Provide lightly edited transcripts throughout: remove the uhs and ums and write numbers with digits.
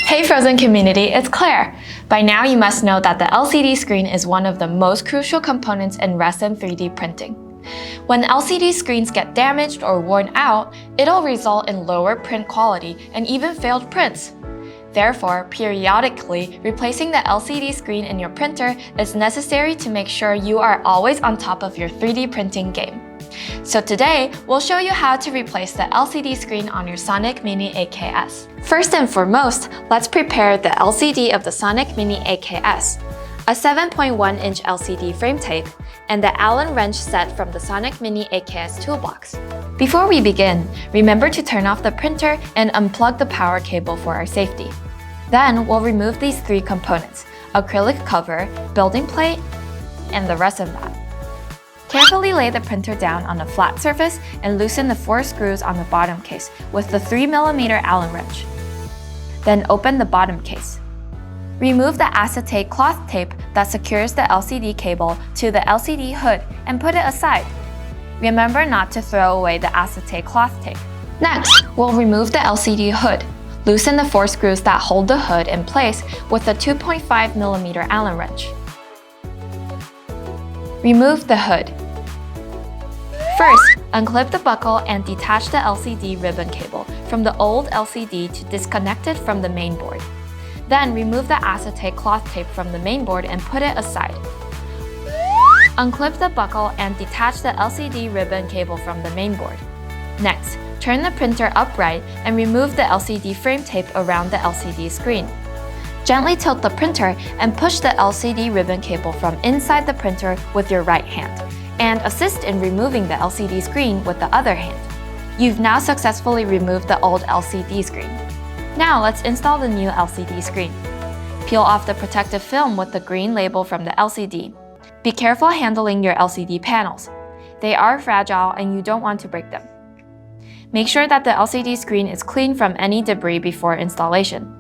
Hey Frozen community, it's Claire! By now you must know that the LCD screen is one of the most crucial components in resin 3D printing. When LCD screens get damaged or worn out, it'll result in lower print quality and even failed prints. Therefore, periodically replacing the LCD screen in your printer is necessary to make sure you are always on top of your 3D printing game. So today, we'll show you how to replace the LCD screen on your Sonic Mini AKS. First and foremost, let's prepare the LCD of the Sonic Mini AKS, a 7.1-inch LCD frame tape, and the Allen wrench set from the Sonic Mini AKS toolbox. Before we begin, remember to turn off the printer and unplug the power cable for our safety. Then we'll remove these three components: acrylic cover, building plate, and the resin vat. Carefully lay the printer down on a flat surface and loosen the 4 screws on the bottom case with the 3mm Allen wrench. Then open the bottom case. Remove the acetate cloth tape that secures the LCD cable to the LCD hood and put it aside. Remember not to throw away the acetate cloth tape. Next, we'll remove the LCD hood. Loosen the 4 screws that hold the hood in place with the 2.5mm Allen wrench. Remove the hood. First, unclip the buckle and detach the LCD ribbon cable from the old LCD to disconnect it from the mainboard. Then remove the acetate cloth tape from the mainboard and put it aside. Unclip the buckle and detach the LCD ribbon cable from the mainboard. Next, turn the printer upright and remove the LCD frame tape around the LCD screen. Gently tilt the printer and push the LCD ribbon cable from inside the printer with your right hand, and assist in removing the LCD screen with the other hand. You've now successfully removed the old LCD screen. Now let's install the new LCD screen. Peel off the protective film with the green label from the LCD. Be careful handling your LCD panels. They are fragile and you don't want to break them. Make sure that the LCD screen is clean from any debris before installation.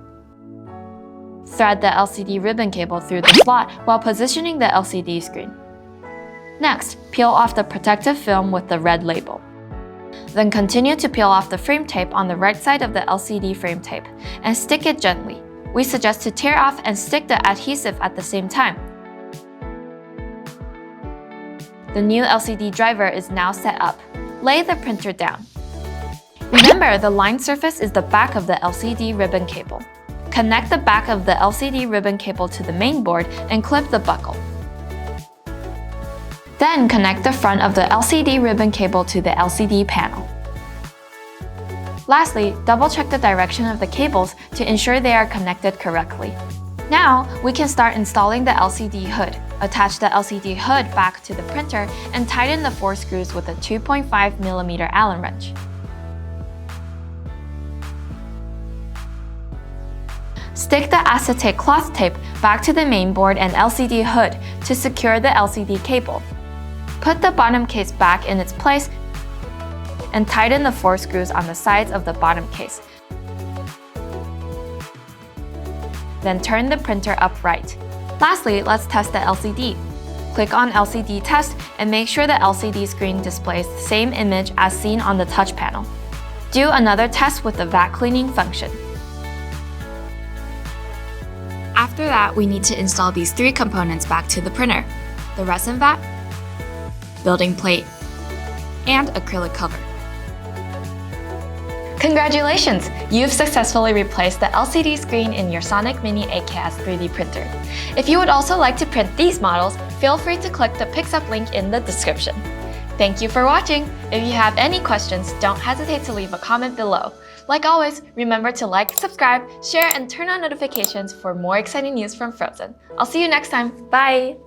Thread the LCD ribbon cable through the slot while positioning the LCD screen. Next, peel off the protective film with the red label. Then continue to peel off the frame tape on the right side of the LCD frame tape and stick it gently. We suggest to tear off and stick the adhesive at the same time. The new LCD driver is now set up. Lay the printer down. Remember, the lined surface is the back of the LCD ribbon cable. Connect the back of the LCD ribbon cable to the mainboard and clip the buckle. Then connect the front of the LCD ribbon cable to the LCD panel. Lastly, double-check the direction of the cables to ensure they are connected correctly. Now, we can start installing the LCD hood. Attach the LCD hood back to the printer and tighten the 4 screws with a 2.5mm Allen wrench. Stick the acetate cloth tape back to the mainboard and LCD hood to secure the LCD cable. Put the bottom case back in its place and tighten the 4 screws on the sides of the bottom case. Then turn the printer upright. Lastly, let's test the LCD. Click on LCD Test and make sure the LCD screen displays the same image as seen on the touch panel. Do another test with the vat cleaning function. After that, we need to install these 3 components back to the printer: the resin vat, building plate, and acrylic cover. Congratulations! You've successfully replaced the LCD screen in your Sonic Mini AKS 3D printer. If you would also like to print these models, feel free to click the Picks Up link in the description. Thank you for watching! If you have any questions, don't hesitate to leave a comment below. Like always, remember to like, subscribe, share, and turn on notifications for more exciting news from Frozen. I'll see you next time. Bye!